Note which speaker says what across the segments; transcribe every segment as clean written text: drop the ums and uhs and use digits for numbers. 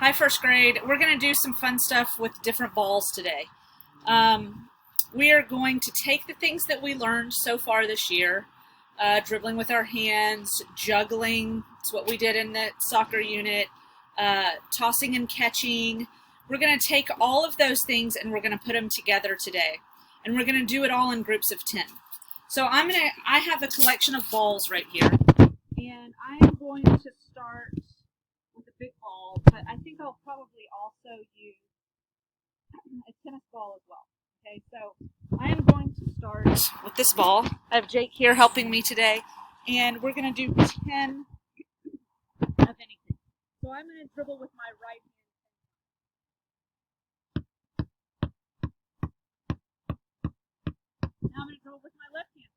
Speaker 1: Hi, first grade. We're going to do some fun stuff with different balls today. We are going to take the things that we learned so far this year, dribbling with our hands, juggling, it's what we did in the soccer unit, tossing and catching. We're going to take all of those things and we're going to put them together today. And we're going to do it all in groups of 10. So I have a collection of balls right here. And I am going to start with a big ball, but I think I'll probably also use a tennis ball as well. Okay, so I am going to start with this ball. I have Jake here helping me today, and we're going to do 10 of anything. So I'm going to dribble with my right hand. Now I'm going to dribble with my left hand.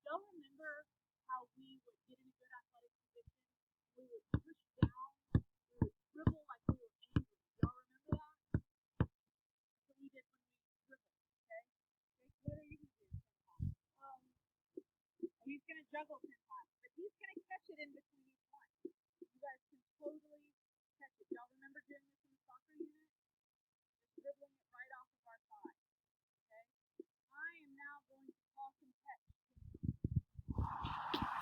Speaker 1: Y'all remember how we would get in a good athletic position? We would push down, we would dribble like we were angry. Y'all remember that? That's what we did when we dribbled, okay? Jake, what are you going to do 10 times? He's going to juggle 10 times, but he's going to catch it in between each one. You guys can totally catch it. Y'all remember doing this in the soccer unit? Just dribbling it right off of our side, okay? I am now going to toss and catch.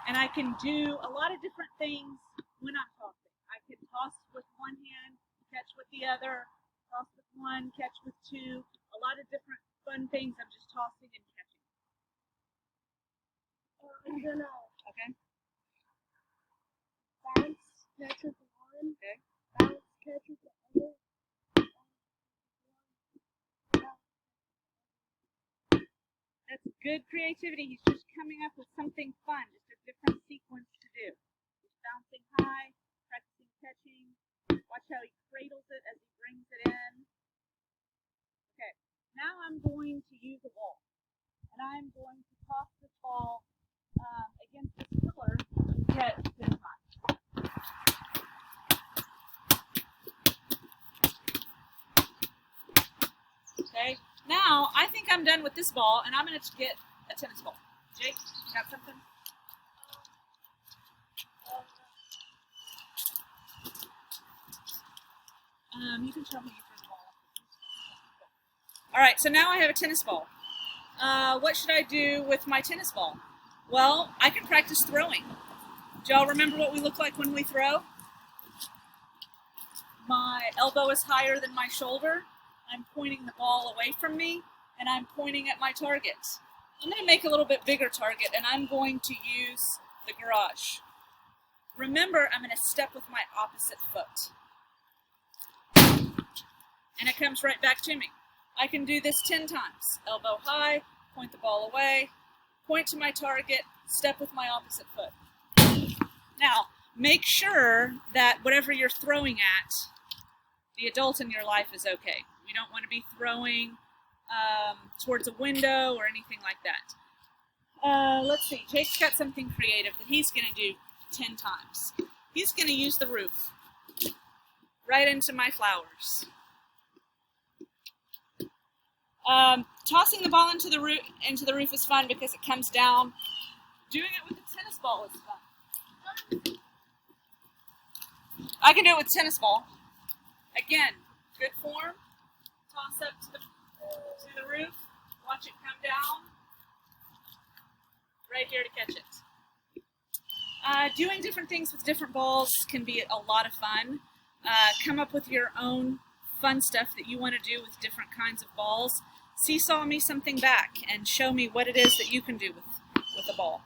Speaker 1: And I can do a lot of different things when I'm tossing. I can toss with one hand, catch with the other, toss with one, catch with two. A lot of different fun things. I'm just tossing and catching.
Speaker 2: I'm gonna
Speaker 1: Okay?
Speaker 2: bounce, catch with one,
Speaker 1: Okay.
Speaker 2: bounce, catch with the other.
Speaker 1: That's good creativity. He's just coming up with something fun, just a different sequence to do. He's bouncing high, practicing catching. Watch how he cradles it as he brings it in. Okay, now I'm going to use a ball. And I'm going to toss this ball against this pillar and catch 10 times. Okay, now I think I'm done with this ball and I'm going to get a tennis ball. Jake, you got something? You can show me your first ball. All right, so now I have a tennis ball. What should I do with my tennis ball? Well, I can practice throwing. Do y'all remember what we look like when we throw? My elbow is higher than my shoulder. I'm pointing the ball away from me, and I'm pointing at my target. I'm going to make a little bit bigger target, and I'm going to use the garage. Remember, I'm going to step with my opposite foot. And it comes right back to me. I can do this 10 times. Elbow high, point the ball away, point to my target, step with my opposite foot. Now, make sure that whatever you're throwing at, the adult in your life is okay. We don't want to be throwing towards a window or anything like that. Let's see. Jake's got something creative that he's going to do 10 times. He's going to use the roof right into my flowers. Tossing the ball into the roof is fun because it comes down. Doing it with a tennis ball is fun. I can do it with a tennis ball. Again, good form. Toss up to the roof. Watch it come down. Right here to catch it. Doing different things with different balls can be a lot of fun. Come up with your own fun stuff that you want to do with different kinds of balls. Seesaw me something back and show me what it is that you can do with a ball.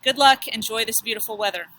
Speaker 1: Good luck. Enjoy this beautiful weather.